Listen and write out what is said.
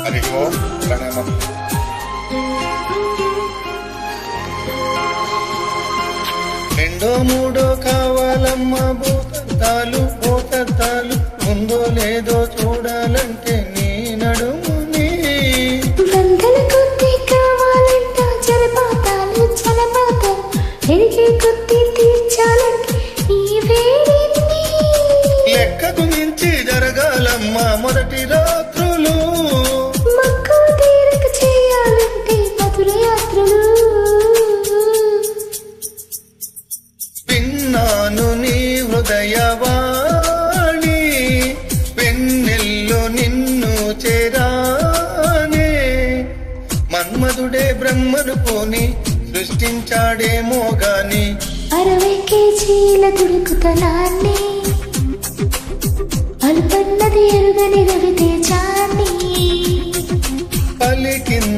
హరి ఓం ప్రణామం. రెండో మూడో కావాలమ్మా భూతద్దాలు భూతద్దాలు, ఉందో లేదో చూడాలంటే నీ నడుముని. గంటల కొద్ది కావాలంట జలపాతాలు జలపాతాలు, ఎరిగే కొద్ది తీర్చాలంటే నీ వేడిని. లెక్కకు మించి జరగాలమ్మా మొదటి రాత్రులు, మక్కువ తీరక చేయాలంటే మధుర యాత్రలు. విన్నాను నీ హృదయవాణి, వెన్నెల్లో నిన్ను చేరానే. మన్మధుడే బ్రహ్మను పోని సృష్టించాడేమో గాని, 60 కేజీల దుడుకుతనాన్ని అలుపన్నది ఎరుగని రవితేజాన్ని. పలికింది